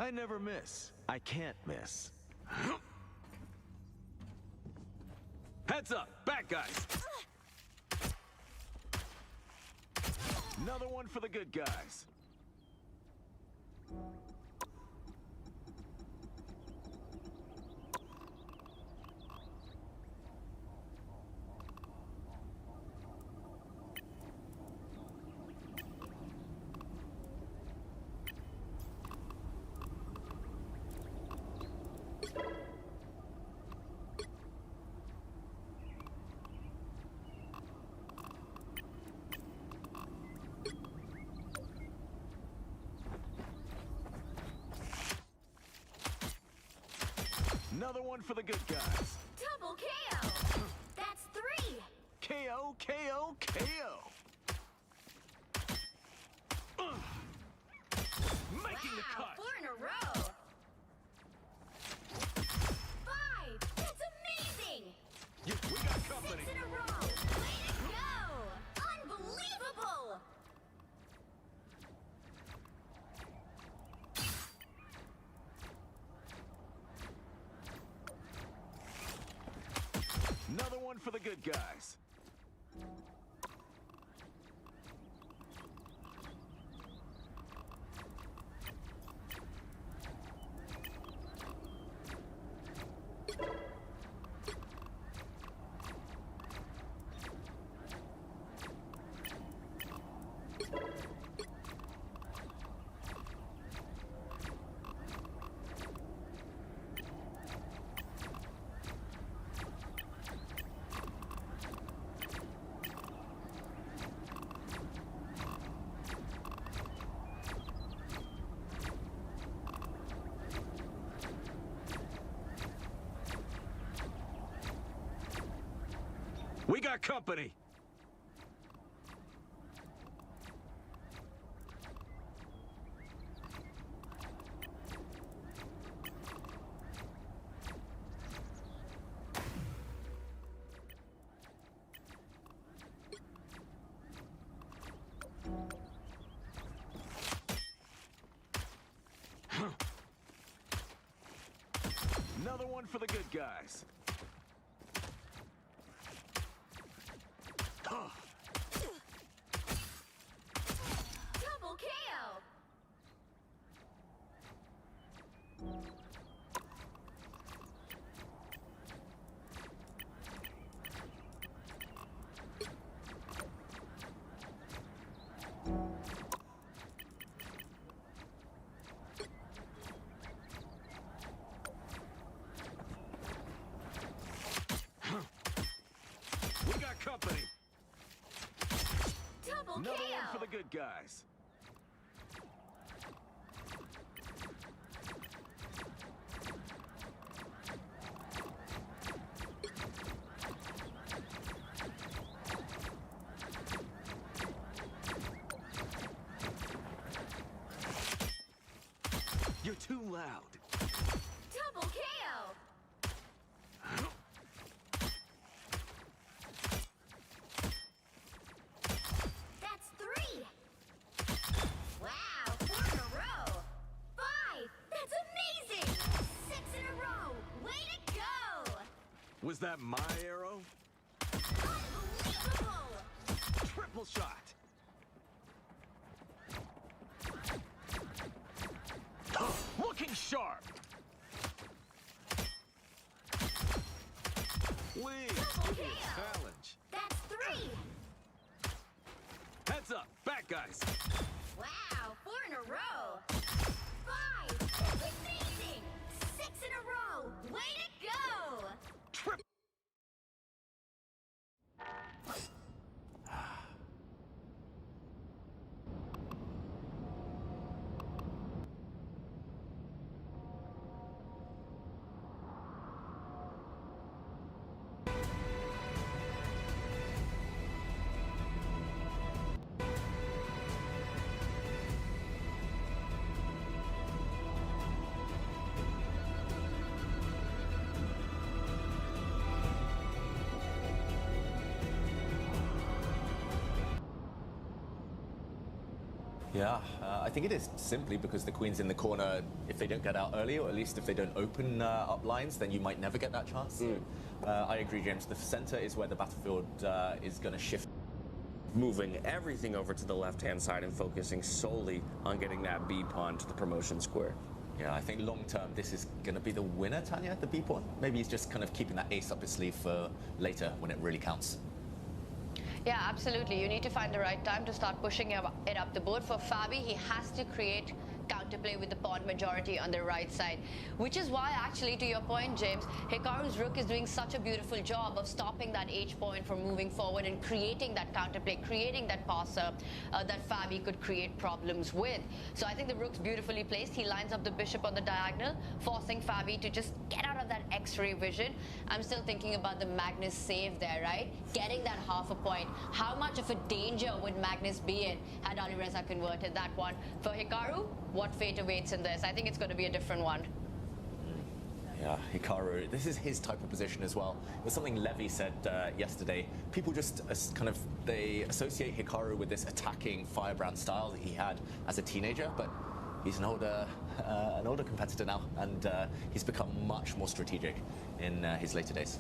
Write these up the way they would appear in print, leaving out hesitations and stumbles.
I never miss. I can't miss. Heads up! Back guys! Another one for the good guys. Another one for the good guys. Double KO! That's 3! KO, KO, KO! Making the Wow, cut! 4 in a row! 5! That's amazing! We got company! 6 in a row! Way to go! Unbelievable! Another one for the good guys. We got company! Another one for the good guys. Double KO! We got company! Double Another KO! one for the good guys. You're too loud. Double KO! That's 3! Wow, 4 in a row! 5! That's amazing! 6 in a row! Way to go! Was that my arrow? Unbelievable! Triple shot! Looking sharp! Please, Double give me a KO. challenge. That's 3! Heads up, back guys. Wow, 4 in a row! 5! That's amazing! 6 in a row! Way to go! Trip. Yeah, I think it is simply because the queen's in the corner. If they don't get out early, or at least if they don't open up lines, then you might never get that chance. I agree, James. The center is where the battlefield is going to shift. Moving everything over to the left-hand side and focusing solely on getting that B pawn to the promotion square. Yeah, I think long term this is going to be the winner, Tanya, the B pawn. Maybe he's just kind of keeping that ace up his sleeve for later when it really counts. Yeah, absolutely. You need to find the right time to start pushing it up the board. For Fabi, he has to create counterplay with the pawn majority on the right side, which is why, actually, to your point, James, Hikaru's rook is doing such a beautiful job of stopping that H point from moving forward and creating that counterplay, creating that passer that Fabi could create problems with. So I think the rook's beautifully placed. He lines up the bishop on the diagonal, forcing Fabi to just get out of that X-ray vision. I'm still thinking about the Magnus save there, right? Getting that half a point. How much of a danger would Magnus be in had Alireza converted that one? For Hikaru, what fate awaits in this? I think it's going to be a different one. Yeah, Hikaru, this is his type of position as well. It was something Levy said yesterday. People just they associate Hikaru with this attacking firebrand style that he had as a teenager, but he's an older competitor now, and he's become much more strategic in his later days.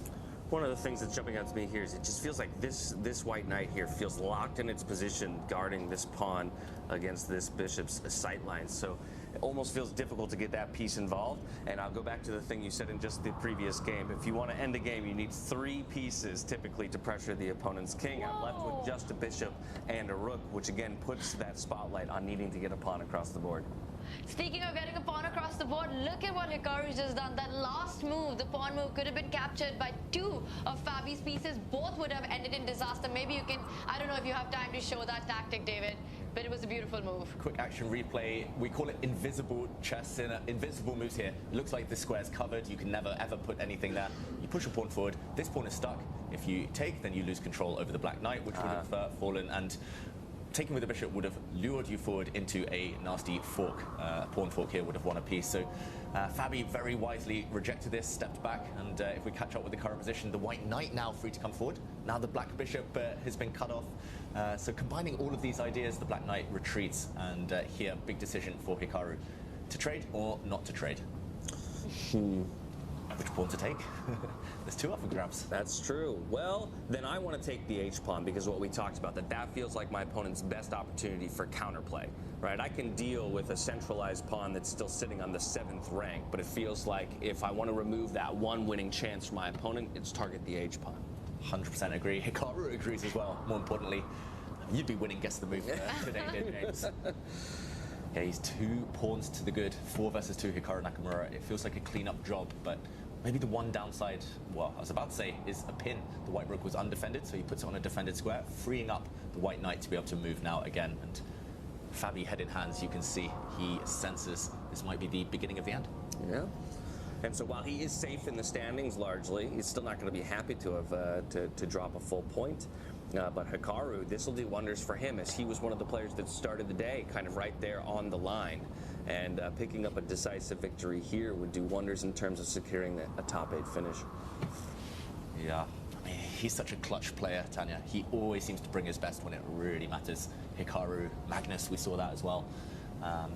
One of the things that's jumping out to me here is it just feels like this white knight here feels locked in its position, guarding this pawn against this bishop's sight lines. So it almost feels difficult to get that piece involved. And I'll go back to the thing you said in just the previous game. If you want to end a game, you need 3 pieces typically to pressure the opponent's king. Whoa. I'm left with just a bishop and a rook, which again puts that spotlight on needing to get a pawn across the board. Speaking of getting a pawn across the board, look at what Hikaru's just done. That last move, the pawn move, could have been captured by 2 of Fabi's pieces. Both would have ended in disaster. Maybe you can, I don't know if you have time to show that tactic, David, but it was a beautiful move. Quick action replay. We call it invisible chess. Invisible moves here. It looks like the square's covered. You can never, ever put anything there. You push a pawn forward. This pawn is stuck. If you take, then you lose control over the black knight, which would have fallen, and taking with the bishop would have lured you forward into a nasty fork. Pawn fork here would have won a piece. So Fabi very wisely rejected this, stepped back, and if we catch up with the current position, the white knight now free to come forward. Now the black bishop has been cut off. So combining all of these ideas, the black knight retreats, and here, big decision for Hikaru. To trade or not to trade? Which pawn to take? There's 2 up for grabs. That's true. Well, then I want to take the H-pawn because what we talked about, that feels like my opponent's best opportunity for counterplay, right? I can deal with a centralized pawn that's still sitting on the 7th rank, but it feels like if I want to remove that one winning chance from my opponent, it's target the H-pawn. 100% agree. Hikaru agrees as well. More importantly, you'd be winning guess the move today, James. Yeah, he's 2 pawns to the good, 4 versus 2 Hikaru Nakamura. It feels like a clean-up job, but maybe the one downside, well, I was about to say, is a pin. The white rook was undefended, so he puts it on a defended square, freeing up the white knight to be able to move now again. And Fabi, head in hands, you can see he senses this might be the beginning of the end. Yeah. And so while he is safe in the standings largely, he's still not going to be happy to have to drop a full point. But Hikaru, this will do wonders for him, as he was one of the players that started the day kind of right there on the line. And picking up a decisive victory here would do wonders in terms of securing a top 8 finish. Yeah, I mean, he's such a clutch player, Tanya. He always seems to bring his best when it really matters. Hikaru, Magnus, we saw that as well.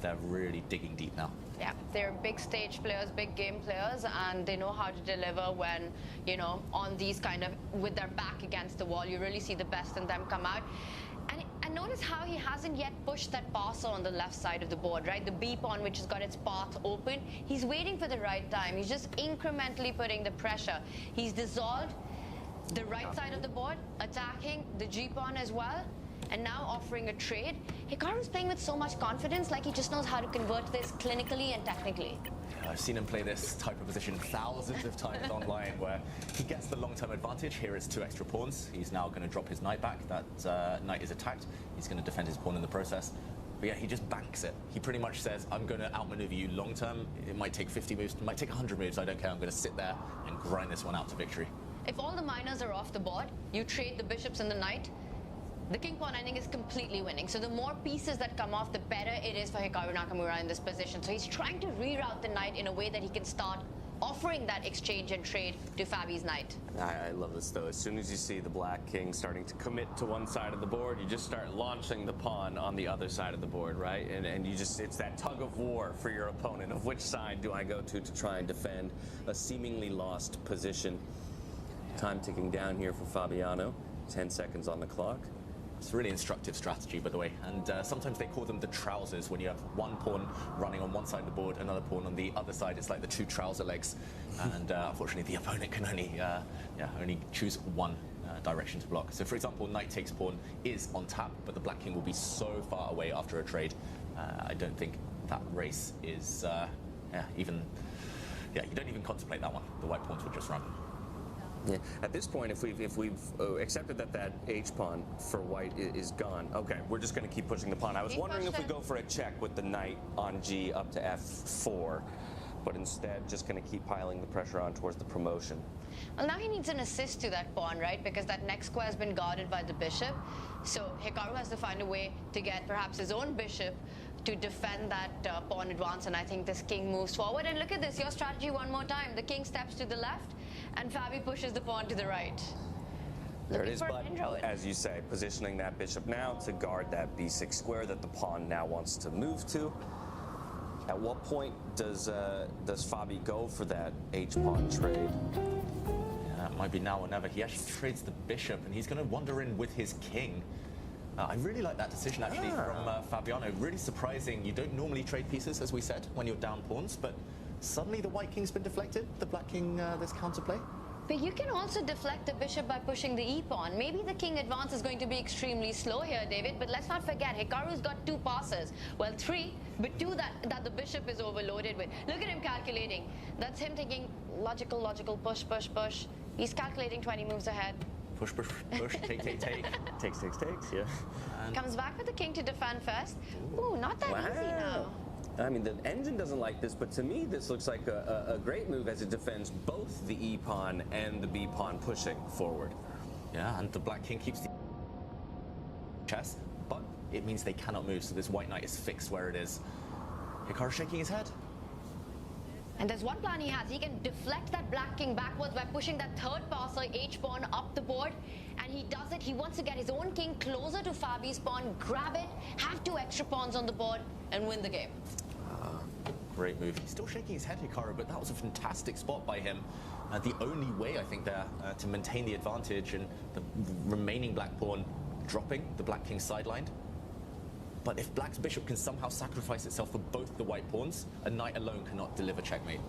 They're really digging deep now. Yeah, they're big stage players, big game players, and they know how to deliver when, you know, on these kind of, with their back against the wall, you really see the best in them come out. And notice how he hasn't yet pushed that passer on the left side of the board, right? The B pawn, which has got its path open. He's waiting for the right time. He's just incrementally putting the pressure. He's dissolved the right side of the board, attacking the G pawn as well, and now offering a trade. Hikaru's playing with so much confidence, like he just knows how to convert this clinically and technically. I've seen him play this type of position thousands of times online, where he gets the long-term advantage. Here it's 2 extra pawns. He's now going to drop his knight back. That knight is attacked. He's going to defend his pawn in the process. But yeah, he just banks it. He pretty much says, I'm going to outmaneuver you long-term. It might take 50 moves, it might take 100 moves, I don't care. I'm going to sit there and grind this one out to victory. If all the minors are off the board, you trade the bishops and the knight, the king pawn ending is completely winning. So the more pieces that come off, the better it is for Hikaru Nakamura in this position. So he's trying to reroute the knight in a way that he can start offering that exchange and trade to Fabi's knight. I love this though. As soon as you see the black king starting to commit to one side of the board, you just start launching the pawn on the other side of the board, right? And you just, it's that tug of war for your opponent of which side do I go to try and defend a seemingly lost position. Time ticking down here for Fabiano. 10 seconds on the clock. It's a really instructive strategy, by the way, and sometimes they call them the trousers when you have one pawn running on one side of the board, another pawn on the other side. It's like the two trouser legs, and unfortunately the opponent can only choose one direction to block. So for example, knight takes pawn is on tap, but the black king will be so far away after a trade. I don't think that race is you don't even contemplate that one. The white pawns will just run. Yeah. At this point, if we've accepted that H pawn for white is gone, okay, we're just going to keep pushing the pawn. I was wondering if we go for a check with the knight on G up to F4, but instead just going to keep piling the pressure on towards the promotion. Well, now he needs an assist to that pawn, right? Because that next square has been guarded by the bishop. So Hikaru has to find a way to get perhaps his own bishop to defend that pawn advance, and I think this king moves forward. And look at this, your strategy one more time. The king steps to the left, and Fabi pushes the pawn to the right. There it is, but as you say, positioning that bishop now to guard that b6 square that the pawn now wants to move to. At what point does Fabi go for that h-pawn trade? Yeah, it might be now or never. He actually trades the bishop, and he's going to wander in with his king. I really like that decision, actually, from Fabiano. Really surprising. You don't normally trade pieces, as we said, when you're down pawns, but suddenly the white king's been deflected. The black king, there's counterplay. But you can also deflect the bishop by pushing the e-pawn. Maybe the king advance is going to be extremely slow here, David, but let's not forget, Hikaru's got 2 passes. Well, 3, but 2 that the bishop is overloaded with. Look at him calculating. That's him thinking logical, push. He's calculating 20 moves ahead. Push, take. Takes, yeah. And comes back with the king to defend first. Ooh, not that easy now. I mean, the engine doesn't like this, but to me, this looks like a great move as it defends both the e-pawn and the b-pawn pushing forward. Yeah, and the black king keeps the chess, but it means they cannot move, so this white knight is fixed where it is. Hikaru shaking his head. And there's one plan he has. He can deflect that black king backwards by pushing that third passer, h-pawn, up the board. And he does it. He wants to get his own king closer to Fabi's pawn, grab it, have 2 extra pawns on the board, and win the game. Great move. He's still shaking his head, Hikaru, but that was a fantastic spot by him. The only way, I think, there to maintain the advantage and the remaining black pawn dropping, the black king sidelined. But if black's bishop can somehow sacrifice itself for both the white pawns, a knight alone cannot deliver checkmate.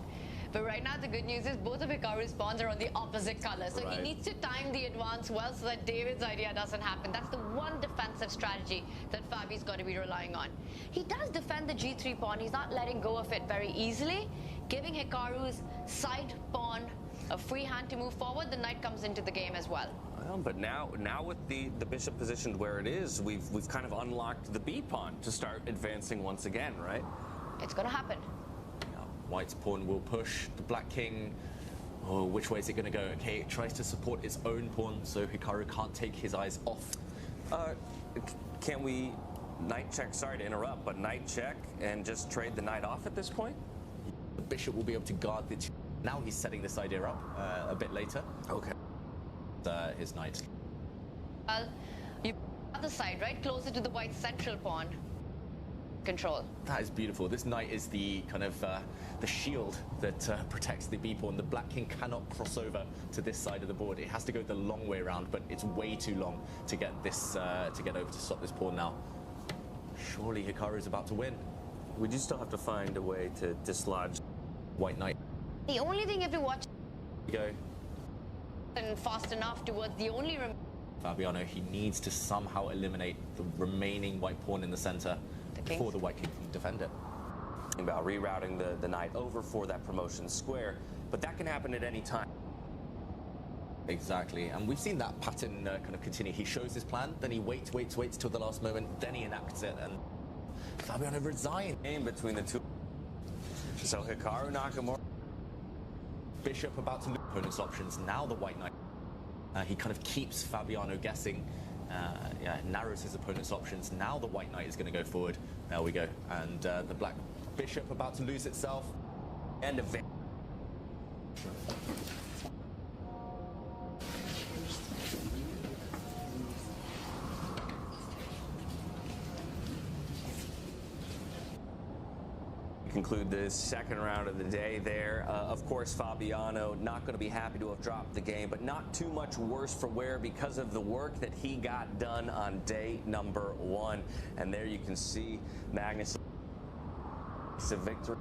But right now, the good news is both of Hikaru's pawns are on the opposite color. So Right. he needs to time the advance well so that David's idea doesn't happen. That's the one defensive strategy that Fabi's got to be relying on. He does defend the g3 pawn. He's not letting go of it very easily, giving Hikaru's side pawn a free hand to move forward. The knight comes into the game as well. Well, but now with the bishop positioned where it is, we've kind of unlocked the b-pawn to start advancing once again, right? It's going to happen. White's pawn will push. The black king, oh, which way is it going to go? Okay, it tries to support its own pawn, so Hikaru can't take his eyes off. Can we knight check? Sorry to interrupt, but knight check and just trade the knight off at this point? The bishop will be able to guard the... Now he's setting this idea up a bit later. Okay. His knight. Well, you other side, right? Closer to the white central pawn. Control. That is beautiful. This knight is the kind of the shield that protects the b-pawn. The black king cannot cross over to this side of the board. It has to go the long way around, but it's way too long to get this to get over to stop this pawn now. Surely Hikaru is about to win. We do still have to find a way to dislodge White knight. The only thing you have to watch Go. and fast enough towards the only Fabiano, he needs to somehow eliminate the remaining white pawn in the center before the white king can defend it. about rerouting the knight over for that promotion square, but that can happen at any time. Exactly, and we've seen that pattern kind of continue. He shows his plan, then he waits till the last moment, then he enacts it, and Fabiano resigns. In between the two. So Hikaru Nakamura. Bishop about to lose opponent's options. Now the white knight. He kind of keeps Fabiano guessing, narrows his opponent's options. Now the white knight is going to go forward. There we go. And the black bishop about to lose itself. And Conclude this second round of the day there. Of course, Fabiano not going to be happy to have dropped the game, but not too much worse for wear because of the work that he got done on day number 1. And there you can see Magnus' victory.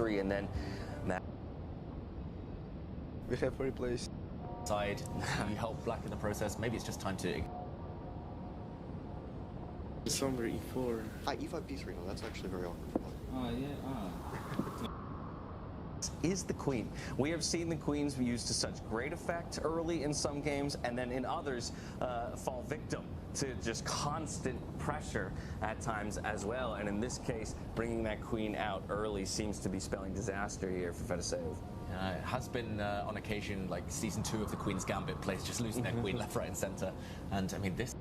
3, and then We have replaced. Side, you help black in the process. Maybe it's just time to. Somewhere E4. E5, B3, no, that's actually very awkward. is the queen. We have seen the queens used to such great effect early in some games, and then in others fall victim to just constant pressure at times as well. And in this case, bringing that queen out early seems to be spelling disaster here for Fedoseev. It has been on occasion, like season 2 of the Queen's Gambit players just losing their queen left, right, and center. And I mean, this.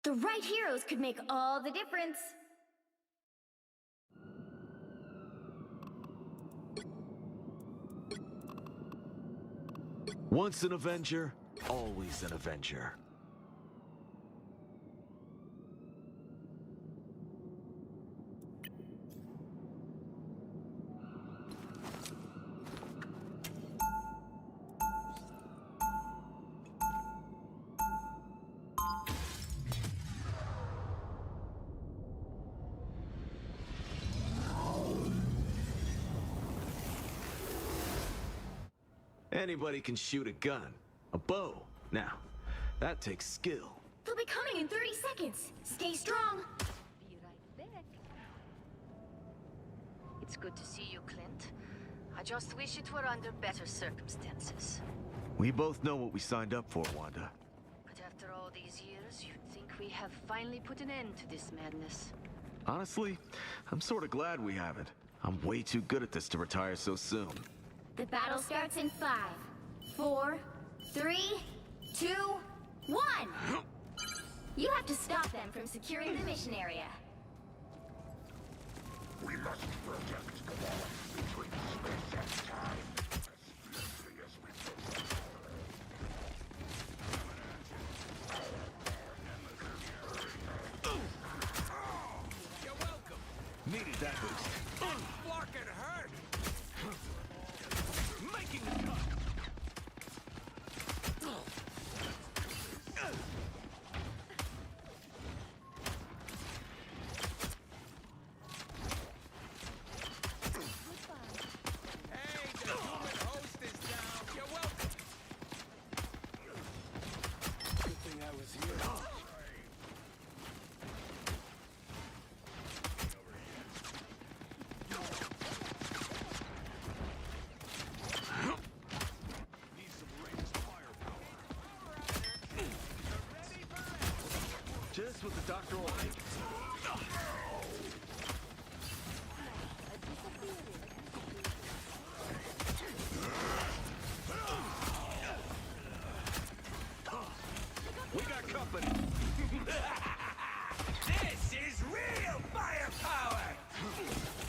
The right heroes could make all the difference. Once an Avenger, always an Avenger. Anybody can shoot a gun, a bow. Now, that takes skill. They'll be coming in 30 seconds. Stay strong. Be right back. It's good to see you, Clint. I just wish it were under better circumstances. We both know what we signed up for, Wanda. But after all these years, you'd think we have finally put an end to this madness. Honestly, I'm sort of glad we haven't. I'm way too good at this to retire so soon. The battle starts in 5, 4, 3, 2, 1. You have to stop them from securing the mission area. We must protect the balance between space and time as swiftly as we can. You're welcome. Needed that boost. Fucking hurt. Making the cut. this what the doctor will like? We got company.